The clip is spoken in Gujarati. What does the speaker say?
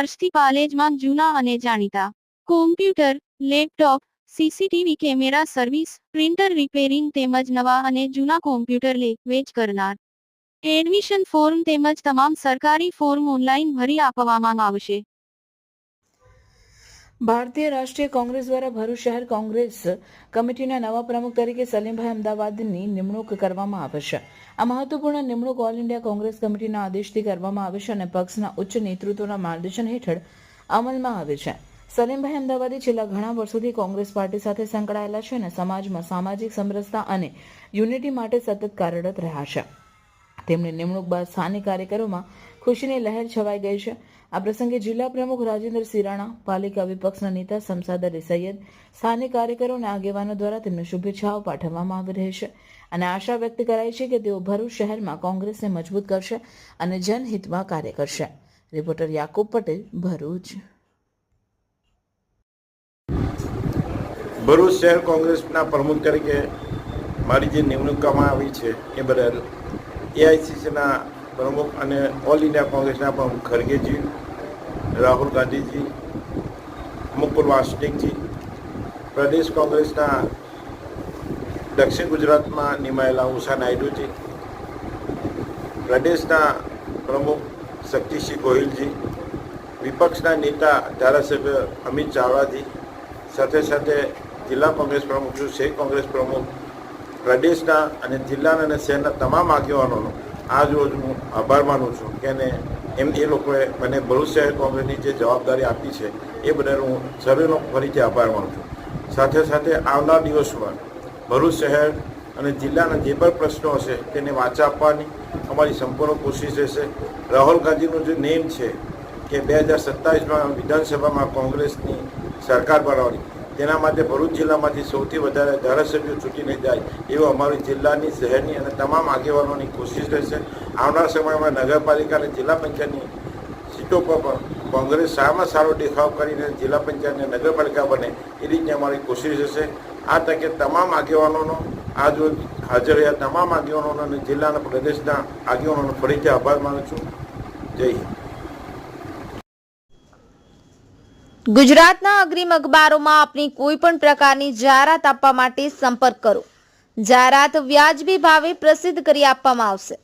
વર્ષથી પાલેજમાં જૂના અને જાણીતા computer, laptop, CCTV camera service, printer repairing તેમજ નવા અને જૂના કોમ્પ્યુટર લે વેચ કરનાર. એડમિશન ફોર્મ તેમજ તમામ સરકારી ફોર્મ ઓનલાઈન ભરી આપવામાં આવશે. ભારતીય રાષ્ટ્રીય કોંગ્રેસ દ્વારા ભરૂચ શહેર કોંગ્રેસ કમિટીના નવા પ્રમુખ તરીકે સલીમભાઈ અમદાવાદની નિમણૂક કરવામાં આવે છે. આ મહત્વપૂર્ણ નિમણૂક ઓલ ઇન્ડિયા કોંગ્રેસ કમિટીના આદેશથી કરવામાં આવે છે અને પક્ષના ઉચ્ચ નેતૃત્વના માર્ગદર્શન હેઠળ અમલમાં આવે છે. સલીમભાઈ અમદાવાદી છેલ્લા ઘણા વર્ષોથી કોંગ્રેસ પાર્ટી સાથે સંકળાયેલા છે અને સમાજમાં સામાજિક સમરસતા અને યુનિટી માટે સતત કાર્યરત રહ્યા છે. તેમની નિમણૂક બાદ સ્થાનિક કાર્યકરોમાં ખુશીની લહેર છવાઈ ગઈ છે. આ પ્રસંગે જિલ્લા પ્રમુખ રાજેન્દ્ર સિરાણા, પાલિકા વિપક્ષના નેતા શમસાદ અલી સૈયદ, સ્થાનિક કાર્યકરો અને આગેવાનો દ્વારા તેમને શુભેચ્છાઓ પાઠવવામાં આવી રહી છે અને આશા વ્યક્ત કરાઈ છે કે તેઓ ભરૂચ શહેરમાં કોંગ્રેસને મજબૂત કરશે અને જનહિતમાં કાર્ય કરશે. રિપોર્ટર યાકુબ પટેલ, ભરૂચ. ભરૂચ શહેર કોંગ્રેસના પ્રમુખ તરીકે મારી જે નિમણૂક કરવામાં આવી છે એ બદલ એઆઈસીસીના પ્રમુખ અને ઓલ ઇન્ડિયા કોંગ્રેસના પ્રમુખ ખરગેજી, રાહુલ ગાંધીજી, મુકુલ વાસનિકજી, પ્રદેશ કોંગ્રેસના દક્ષિણ ગુજરાતમાં નિમાયેલા ઉષા નાયડુજી, પ્રદેશના પ્રમુખ શક્તિસિંહ ગોહિલજી, વિપક્ષના નેતા ધારાસભ્ય અમિત ચાવડાજી, સાથે સાથે જિલ્લા કોંગ્રેસ પ્રમુખ છું, શહેર કોંગ્રેસ પ્રમુખ, પ્રદેશના અને જિલ્લાના અને શહેરના તમામ આગેવાનોનો આજ રોજ હું આભાર માનું છું કે એ લોકોએ મને ભરૂચ શહેર કોંગ્રેસની જે જવાબદારી આપી છે એ બદલ હું સર્વેનો ફરીથી આભાર માનું છું. સાથે સાથે આવનાર દિવસોમાં ભરૂચ શહેર અને જિલ્લાના જે પણ પ્રશ્નો હશે તેને વાચા આપવાની અમારી સંપૂર્ણ કોશિશ રહેશે. રાહુલ ગાંધીનું જે નેમ છે કે 2027માં વિધાનસભામાં કોંગ્રેસની સરકાર બનાવવાની, તેના માટે ભરૂચ જિલ્લામાંથી સૌથી વધારે ધારાસભ્યો ચૂંટીને જાય એવો અમારી જિલ્લાની, શહેરની અને તમામ આગેવાનોની કોશિશ રહેશે. આવનાર સમયમાં નગરપાલિકા અને જિલ્લા પંચાયતની સીટો પર પણ કોંગ્રેસ સારામાં સારો દેખાવ કરીને જિલ્લા પંચાયત અને નગરપાલિકા બને એ રીતની અમારી કોશિશ રહેશે. આ તકે તમામ આગેવાનોનો, આજ રોજ હાજર રહ્યા તમામ આગેવાનોનો અને જિલ્લાના પ્રદેશના આગેવાનોનો ફરીથી આભાર માનું છું. જય હિન્દ. ગુજરાતના અગ્રીમ અખબારોમાં આપની કોઈ પણ પ્રકારની જાહેરાત આપવા માટે સંપર્ક કરો. જાહેરાત વ્યાજબી ભાવે પ્રસિદ્ધ કરી આપવામાં આવશે.